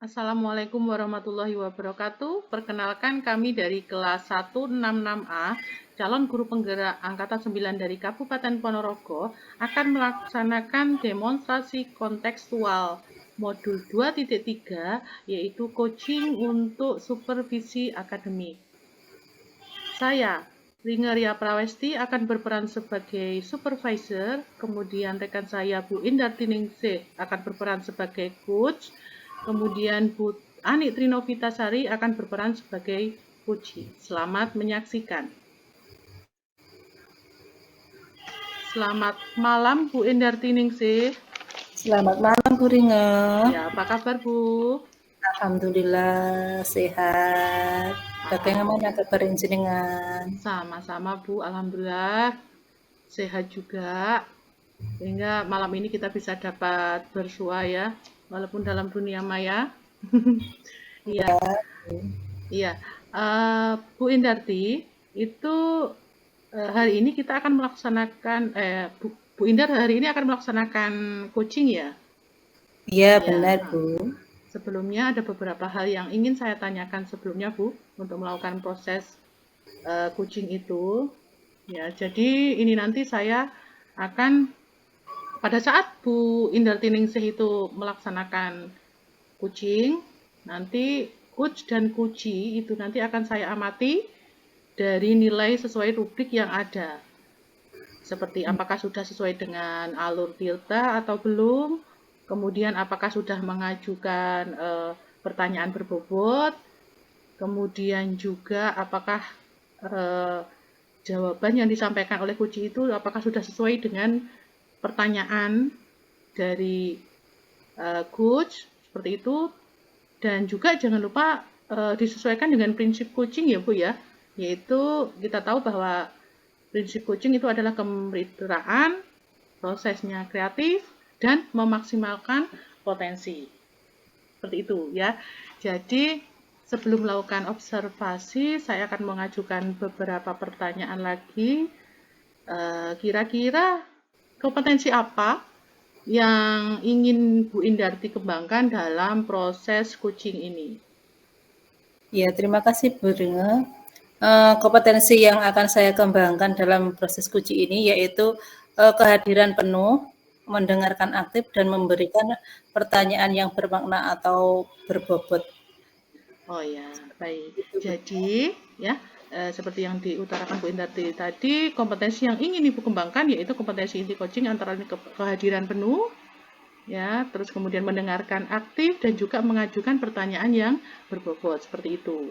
Assalamualaikum warahmatullahi wabarakatuh. Perkenalkan kami dari kelas 166A, calon guru penggerak Angkatan 9 dari Kabupaten Ponorogo, akan melaksanakan demonstrasi kontekstual modul 2.3, yaitu coaching untuk supervisi akademik. Saya, Ringeria Prawesti, akan berperan sebagai supervisor, kemudian rekan saya Bu Indarti Ningsih akan berperan sebagai coach, kemudian Bu Ani Trinovitasari akan berperan sebagai puji. Selamat menyaksikan. Selamat malam Bu Indarti Ningsih. Selamat malam Bu Ringe. Ya, apa kabar Bu? Alhamdulillah sehat. Bagaimana kabar jenengan? Sama-sama Bu, alhamdulillah sehat juga. Sehingga malam ini kita bisa dapat bersua ya, walaupun dalam dunia maya. Iya, iya. Bu Indarti, itu hari ini kita akan melaksanakan, Bu Indar hari ini akan melaksanakan coaching ya? Iya Ya. benar Bu. Sebelumnya ada beberapa hal yang ingin saya tanyakan sebelumnya Bu, untuk melakukan proses coaching itu. Ya, jadi ini nanti saya akan pada saat Bu Indarti Ningsih itu melaksanakan coaching, nanti coach dan coachee itu nanti akan saya amati dari nilai sesuai rubrik yang ada. Seperti apakah sudah sesuai dengan alur tilta atau belum, kemudian apakah sudah mengajukan pertanyaan berbobot, kemudian juga apakah jawaban yang disampaikan oleh coachee itu apakah sudah sesuai dengan pertanyaan dari coach, seperti itu. Dan juga jangan lupa disesuaikan dengan prinsip coaching ya Bu ya, yaitu kita tahu bahwa prinsip coaching itu adalah kemitraan, prosesnya kreatif, dan memaksimalkan potensi. Seperti itu ya. Jadi sebelum melakukan observasi, saya akan mengajukan beberapa pertanyaan lagi. Kira-kira kompetensi apa yang ingin Bu Indarti kembangkan dalam proses coaching ini? Ya terima kasih Bu Ringe. Kompetensi yang akan saya kembangkan dalam proses coaching ini yaitu kehadiran penuh, mendengarkan aktif dan memberikan pertanyaan yang bermakna atau berbobot. Oh ya, baik. Jadi ya, seperti yang diutarakan Bu Indarti tadi, kompetensi yang ingin Ibu kembangkan yaitu kompetensi inti coaching antara lain kehadiran penuh, ya, terus kemudian mendengarkan aktif dan juga mengajukan pertanyaan yang berbobot seperti itu.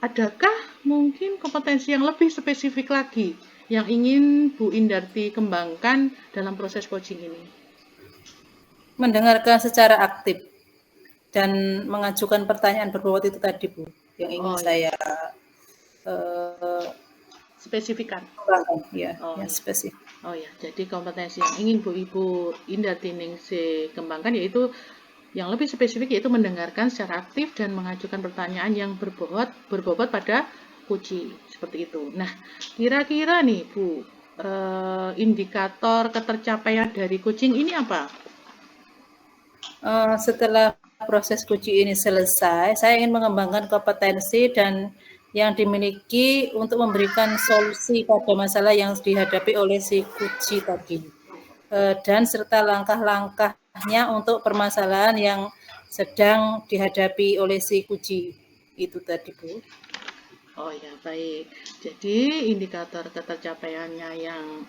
Adakah mungkin kompetensi yang lebih spesifik lagi yang ingin Bu Indarti kembangkan dalam proses coaching ini? Mendengarkan secara aktif dan mengajukan pertanyaan berbobot itu tadi Bu, yang ingin saya spesifikkan. Ya, yang spesifik. Oh ya, jadi kompetensi yang ingin Ibu Indarti Ningsih kembangkan yaitu yang lebih spesifik yaitu mendengarkan secara aktif dan mengajukan pertanyaan yang berbobot pada coachee seperti itu. Nah, kira-kira nih Bu, indikator ketercapaian dari coaching ini apa? Setelah proses coaching ini selesai, saya ingin mengembangkan kompetensi dan yang dimiliki untuk memberikan solusi pada masalah yang dihadapi oleh si coachee tadi, dan serta langkah-langkahnya untuk permasalahan yang sedang dihadapi oleh si coachee itu tadi Bu. Oh ya, baik. Jadi indikator ketercapaiannya yang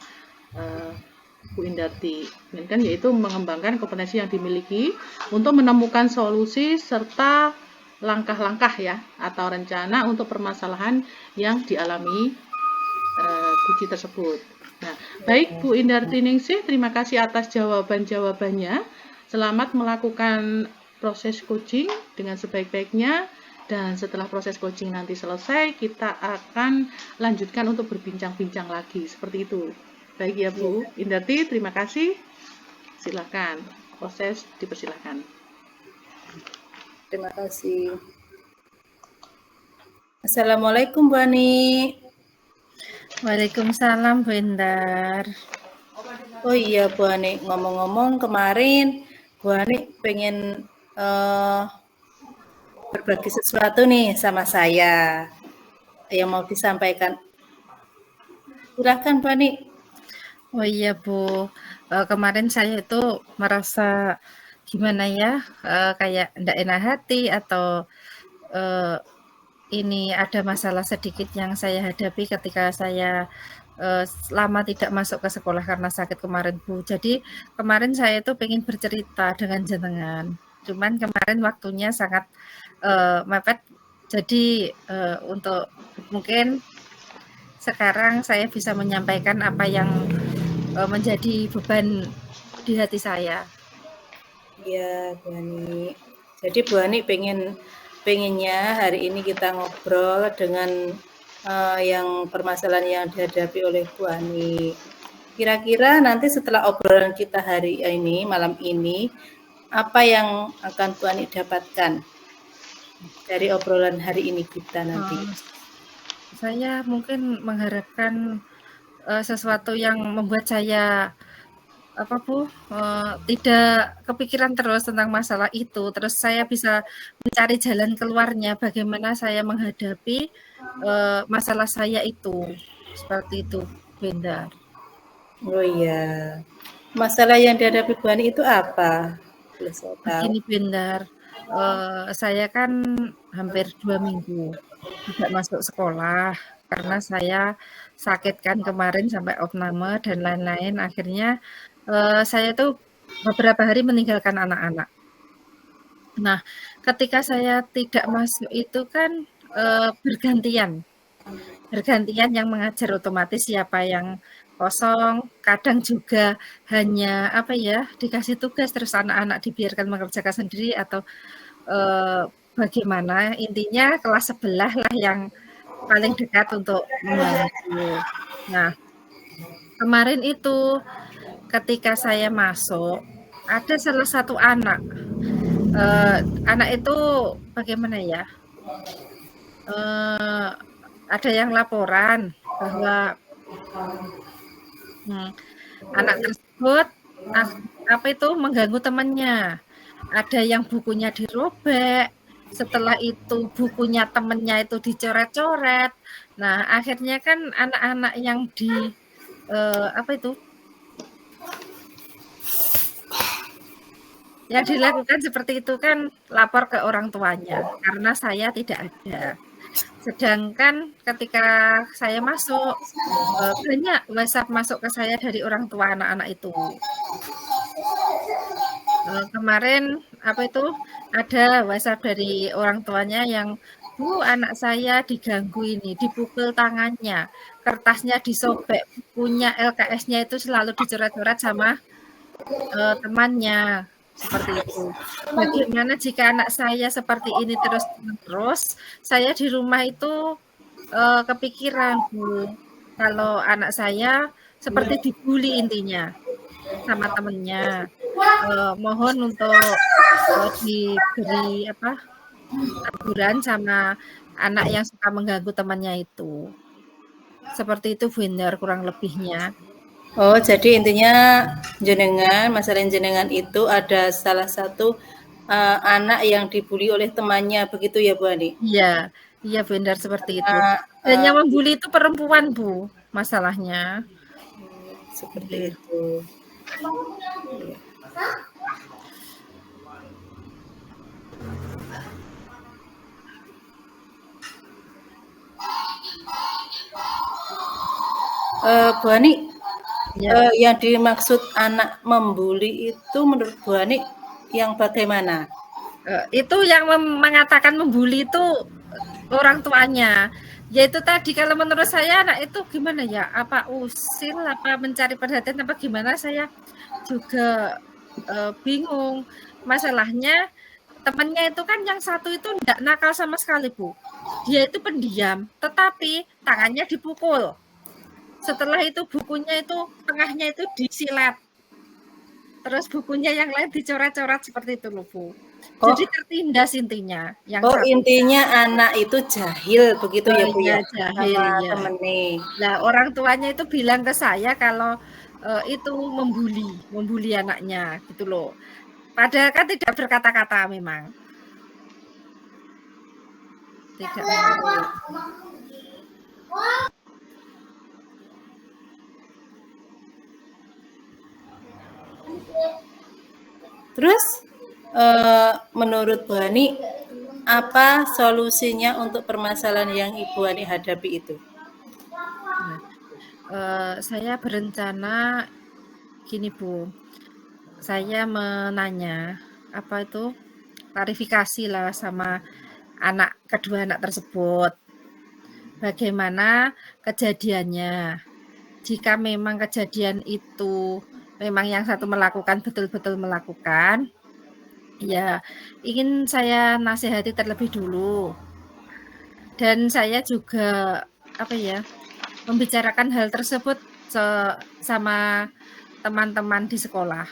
Bu Indarti inginkan yaitu mengembangkan kompetensi yang dimiliki untuk menemukan solusi serta langkah-langkah ya atau rencana untuk permasalahan yang dialami coachee tersebut. Nah, baik Bu Indarti Ningsih, terima kasih atas jawaban-jawabannya. Selamat melakukan proses coaching dengan sebaik-baiknya. Dan setelah proses coaching nanti selesai, kita akan lanjutkan untuk berbincang-bincang lagi. Seperti itu. Baik ya Bu Indarti, terima kasih. Silakan, proses dipersilakan. Terima kasih. Assalamualaikum Bu Ani. Waalaikumsalam Bu Indar. Oh iya Bu Ani, ngomong-ngomong kemarin Bu Ani pengen berbagi sesuatu nih sama saya yang mau disampaikan. Silakan Bu Ani. Oh iya Bu, kemarin saya itu merasa gimana ya, kayak ndak enak hati atau eh, ini ada masalah sedikit yang saya hadapi ketika saya lama tidak masuk ke sekolah karena sakit kemarin Bu. Jadi kemarin saya itu pengen bercerita dengan jenengan. Cuman kemarin waktunya sangat mepet. Jadi untuk mungkin sekarang saya bisa menyampaikan apa yang menjadi beban di hati saya. Ya, Bu Ani. Jadi Bu Ani pengennya hari ini kita ngobrol dengan yang permasalahan yang dihadapi oleh Bu Ani. Kira-kira nanti setelah obrolan kita hari ini, malam ini, apa yang akan Bu Ani dapatkan dari obrolan hari ini kita nanti? Saya mungkin mengharapkan sesuatu yang membuat saya tidak kepikiran terus tentang masalah itu. Terus saya bisa mencari jalan keluarnya, bagaimana saya menghadapi masalah saya itu. Seperti itu, Benda. Oh iya, masalah yang dihadapi Bu Ani itu apa? Boleh saya tahu? Begini, Bendar, saya kan hampir 2 minggu tidak masuk sekolah karena saya sakit kan kemarin sampai opname dan lain-lain. Akhirnya saya tuh beberapa hari meninggalkan anak-anak. Nah, ketika saya tidak masuk itu kan bergantian yang mengajar, otomatis siapa yang kosong, kadang juga hanya dikasih tugas terus anak-anak dibiarkan mengerjakan sendiri atau bagaimana, intinya kelas sebelah lah yang paling dekat untuk membantu. Nah, kemarin itu ketika saya masuk, ada salah satu anak, anak itu bagaimana ya, ada yang laporan bahwa anak tersebut mengganggu temannya. Ada yang bukunya dirobek, setelah itu bukunya temannya itu dicoret-coret. Nah, akhirnya kan anak-anak yang yang dilakukan seperti itu kan lapor ke orang tuanya karena saya tidak ada. Sedangkan ketika saya masuk, banyak WhatsApp masuk ke saya dari orang tua anak-anak itu. Kemarin ada WhatsApp dari orang tuanya yang, "Bu, anak saya diganggu ini, dipukul tangannya, kertasnya disobek, bukunya LKS-nya itu selalu dicoret-coret sama temannya." Seperti itu. Bagaimana jika anak saya seperti ini terus-menerus, saya di rumah itu kepikiran, Bu, kalau anak saya seperti dibully intinya sama temennya. Mohon untuk diberi teguran sama anak yang suka mengganggu temannya itu. Seperti itu, Bu Indar, kurang lebihnya. Oh, jadi intinya masalah jenengan itu ada salah satu anak yang dibully oleh temannya, begitu ya Bu Ani? Iya, iya Bu Indar, seperti itu. Dan yang membuli itu perempuan, Bu, masalahnya. Seperti itu. Bu Ani, Ya. yang dimaksud anak membuli itu menurut Bu Ani yang bagaimana? Itu yang mengatakan membuli itu orang tuanya. Yaitu tadi kalau menurut saya anak itu gimana ya? Apa usil, apa mencari perhatian, apa gimana? Saya juga bingung. Masalahnya temannya itu kan yang satu itu enggak nakal sama sekali, Bu. Dia itu pendiam, tetapi tangannya dipukul. Setelah itu bukunya itu tengahnya itu disilet. Terus bukunya yang lain dicoret-coret seperti itu loh, Bu. Jadi tertindas intinya. Intinya anak itu jahil begitu ya Bu ya? Jahil, sama ya. temennya. Nah, orang tuanya itu bilang ke saya kalau itu membuli anaknya gitu loh. Padahal kan tidak berkata-kata memang. tidak menarik. Terus menurut Bu Hani, apa solusinya untuk permasalahan yang Ibu Hani hadapi itu? Saya berencana gini Bu, saya menanya apa itu klarifikasi lah sama kedua anak tersebut. Bagaimana kejadiannya? Jika memang kejadian itu memang yang satu melakukan betul-betul melakukan, ya ingin saya nasihati terlebih dulu. Dan saya juga membicarakan hal tersebut sama teman-teman di sekolah.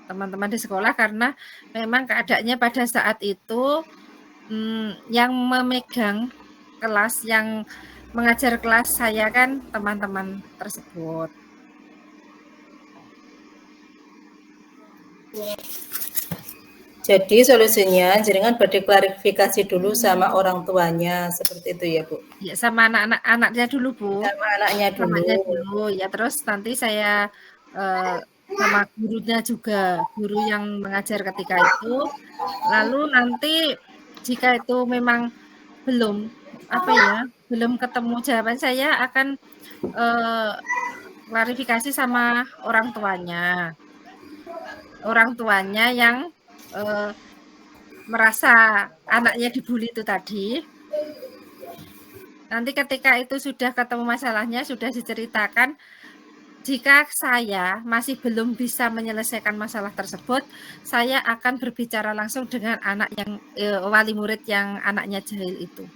Teman-teman di sekolah karena memang keadaannya pada saat itu yang memegang kelas, yang mengajar kelas saya kan teman-teman tersebut. Jadi solusinya jenengan badhe klarifikasi dulu sama orang tuanya, seperti itu ya Bu? Ya sama anaknya dulu Bu. Sama anaknya dulu. Anaknya dulu ya, terus nanti saya sama gurunya juga, guru yang mengajar ketika itu. Lalu nanti jika itu memang belum belum ketemu jawaban, saya akan klarifikasi sama orang tuanya. Orang tuanya yang merasa anaknya dibully itu tadi. Nanti ketika itu sudah ketemu masalahnya, sudah diceritakan, jika saya masih belum bisa menyelesaikan masalah tersebut, saya akan berbicara langsung dengan anak yang wali murid yang anaknya jahil itu.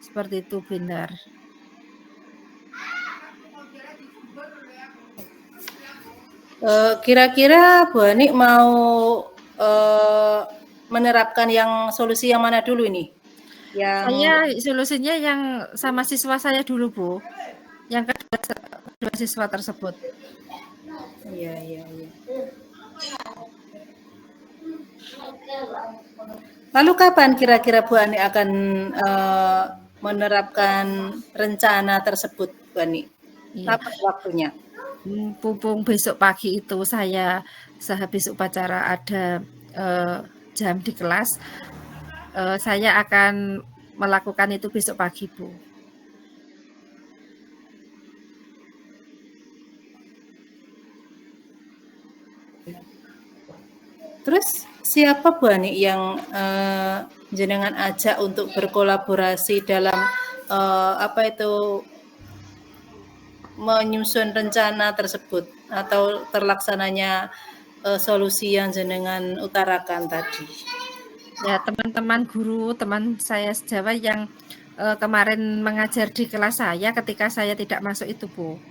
Seperti itu, benar. Kira-kira Bu Hani mau menerapkan yang solusi yang mana dulu ini? Saya solusinya yang sama siswa saya dulu Bu, yang kedua siswa tersebut. Iya. Lalu kapan kira-kira Bu Hani akan menerapkan rencana tersebut, Bu Hani? Kapan waktunya? Mumpung besok pagi itu saya sehabis upacara ada jam di kelas, saya akan melakukan itu besok pagi, Bu. Terus siapa Bu Hani yang jenengan ajak untuk berkolaborasi dalam menyusun rencana tersebut atau terlaksananya solusi yang jenengan utarakan tadi? Ya, teman-teman guru, teman saya sejawat yang kemarin mengajar di kelas saya ketika saya tidak masuk itu, Bu.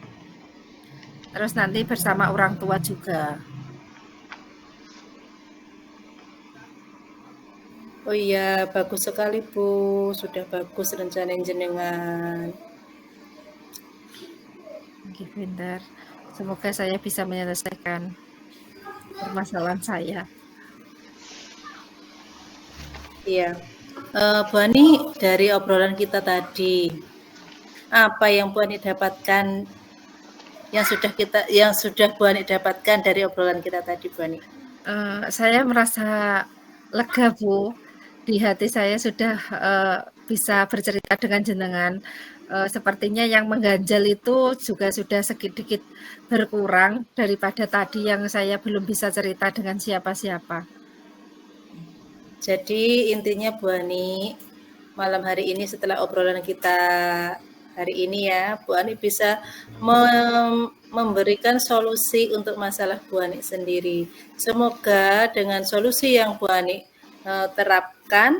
Terus nanti bersama orang tua juga. Oh iya, bagus sekali Bu. Sudah bagus rencana jenengan. Benar. Semoga saya bisa menyelesaikan permasalahan saya. Iya. Bu Hani, dari obrolan kita tadi, apa yang Bu Hani dapatkan yang sudah Bu Hani dapatkan dari obrolan kita tadi, Bu Hani? Saya merasa lega, Bu. Di hati saya sudah bisa bercerita dengan jenengan. Sepertinya yang mengganjal itu juga sudah sedikit berkurang daripada tadi yang saya belum bisa cerita dengan siapa-siapa. Jadi intinya Bu Hani, malam hari ini setelah obrolan kita hari ini ya, Bu Hani bisa memberikan solusi untuk masalah Bu Hani sendiri. Semoga dengan solusi yang Bu Hani terapkan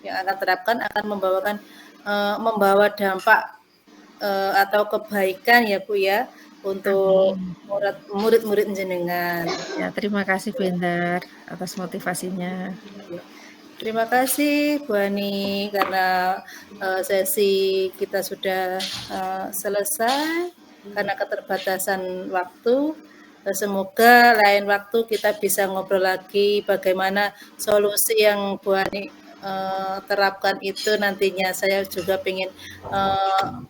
akan membawa dampak atau kebaikan ya Bu ya untuk murid-murid jenengan. Ya, terima kasih Bu Endar atas motivasinya. Terima kasih Bu Hani karena sesi kita sudah selesai karena keterbatasan waktu. Semoga lain waktu kita bisa ngobrol lagi bagaimana solusi yang Bu Hani terapkan itu nantinya. Saya juga pengen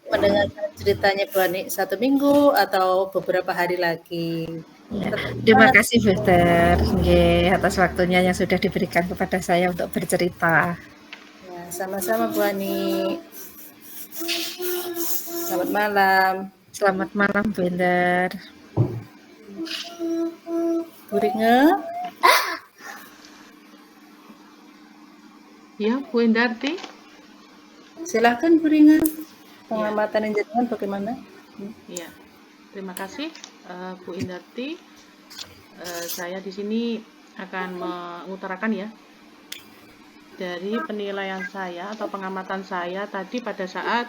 mendengarkan ceritanya Bu Ani 1 minggu atau beberapa hari lagi. Ya, Tetap terima semangat. kasih Buster nggih, atas waktunya yang sudah diberikan kepada saya untuk bercerita. Ya, sama-sama Bu Ani. Selamat malam. Selamat malam Bu Ender. Bu Ringe. Ya, Bu Indarti. Silahkan Bu Ringe. Pengamatan jenengan bagaimana? Iya, terima kasih Bu Indarti. Saya di sini akan mengutarakan ya dari penilaian saya atau pengamatan saya tadi pada saat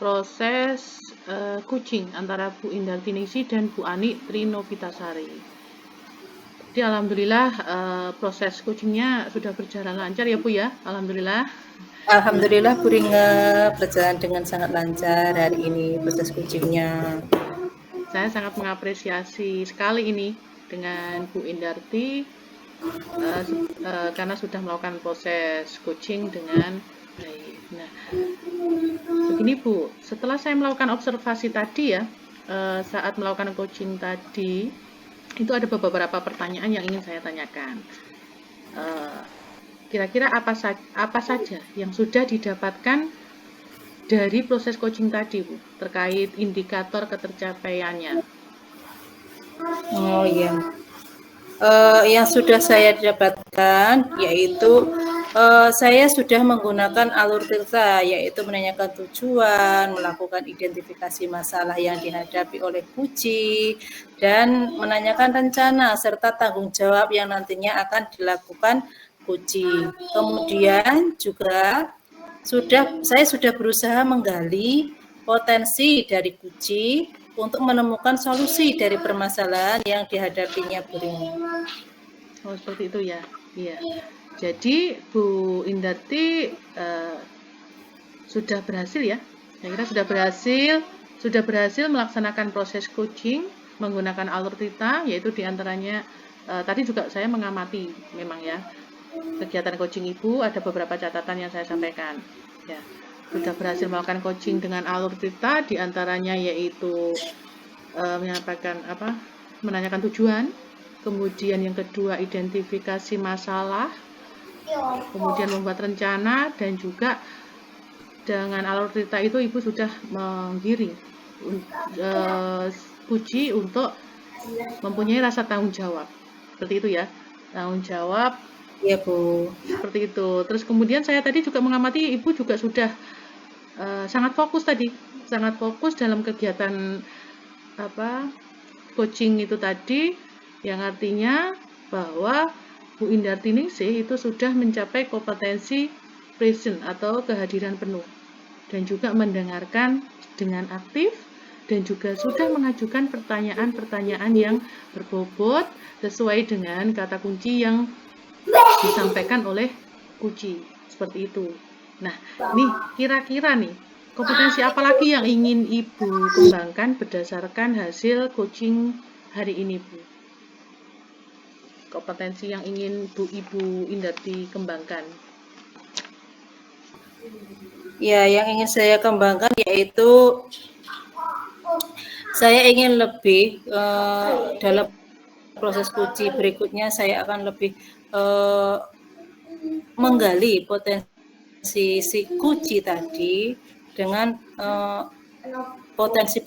proses coaching antara Bu Indarti Ningsih dan Bu Ani Trinovitasari. Jadi alhamdulillah proses coachingnya sudah berjalan lancar ya Bu ya, alhamdulillah. Alhamdulillah Bu Ringe berjalan dengan sangat lancar hari ini proses coachingnya. Saya sangat mengapresiasi sekali ini dengan Bu Indarti karena sudah melakukan proses coaching dengan baik. Nah, begini Bu, setelah saya melakukan observasi tadi ya, saat melakukan coaching tadi, itu ada beberapa pertanyaan yang ingin saya tanyakan. Kira-kira apa saja yang sudah didapatkan dari proses coaching tadi, Bu, terkait indikator ketercapaiannya? Oh iya. Yang sudah saya dapatkan yaitu saya sudah menggunakan alur tirta, yaitu menanyakan tujuan, melakukan identifikasi masalah yang dihadapi oleh Puji, dan menanyakan rencana serta tanggung jawab yang nantinya akan dilakukan Puji. Kemudian juga saya sudah berusaha menggali potensi dari Puji untuk menemukan solusi dari permasalahan yang dihadapinya Bu Rini. Oh, seperti itu ya. Iya. Jadi Bu Indarti sudah berhasil ya. Saya kira sudah berhasil melaksanakan proses coaching menggunakan alur tita, yaitu diantaranya tadi juga saya mengamati memang ya kegiatan coaching Ibu ada beberapa catatan yang saya sampaikan. Ya. Sudah berhasil melakukan coaching dengan alur tita, diantaranya yaitu menanyakan tujuan, kemudian yang kedua identifikasi masalah, kemudian membuat rencana, dan juga dengan alur tita itu Ibu sudah menggiring Puji untuk mempunyai rasa tanggung jawab, seperti itu ya, tanggung jawab. Iya Bu. Seperti itu. Terus kemudian saya tadi juga mengamati Ibu juga sudah sangat fokus dalam kegiatan coaching itu tadi, yang artinya bahwa Bu Indarti Ningsih itu sudah mencapai kompetensi present atau kehadiran penuh, dan juga mendengarkan dengan aktif, dan juga sudah mengajukan pertanyaan-pertanyaan yang berbobot sesuai dengan kata kunci yang disampaikan oleh Puji, seperti itu. Nah, nih kira-kira nih kompetensi apa lagi yang ingin Ibu kembangkan berdasarkan hasil coaching hari ini, Bu? Kompetensi yang ingin Ibu Indarti kembangkan? Ya, yang ingin saya kembangkan yaitu saya ingin lebih dalam proses coaching berikutnya saya akan lebih menggali potensi si kunci tadi dengan potensi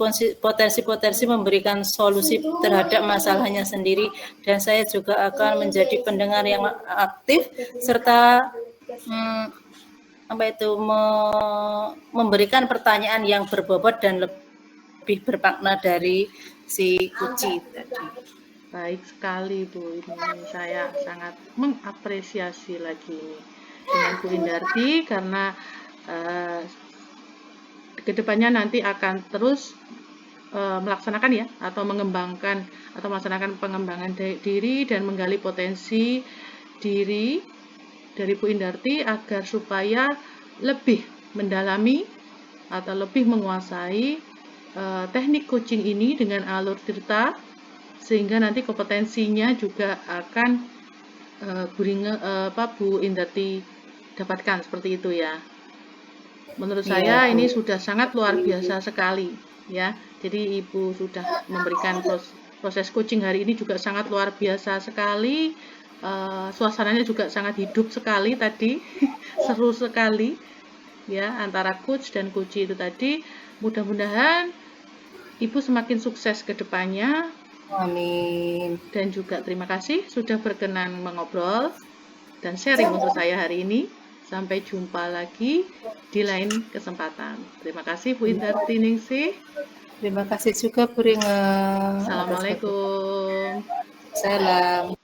memberikan solusi terhadap masalahnya sendiri, dan saya juga akan menjadi pendengar yang aktif serta memberikan pertanyaan yang berbobot dan lebih bermakna dari si kunci tadi. Baik sekali Bu, ini saya sangat mengapresiasi lagi ini dengan Bu Indarti karena kedepannya nanti akan terus melaksanakan ya atau mengembangkan atau melaksanakan pengembangan diri dan menggali potensi diri dari Bu Indarti agar supaya lebih mendalami atau lebih menguasai teknik coaching ini dengan alur tirta, sehingga nanti kompetensinya juga akan Bu Indarti dapatkan seperti itu ya. Menurut Iya, saya Bu. ini sudah sangat luar biasa sekali ya. Jadi Ibu sudah memberikan proses coaching hari ini juga sangat luar biasa sekali. Suasananya juga sangat hidup sekali tadi, seru sekali ya antara coach dan coachee itu tadi. Mudah-mudahan Ibu semakin sukses ke depannya. Amin. Dan juga terima kasih sudah berkenan mengobrol dan sharing untuk saya hari ini. Sampai jumpa lagi di lain kesempatan. Terima kasih Bu Indarti Ningsih. Terima kasih juga Bu Ringa. Assalamualaikum. Salam.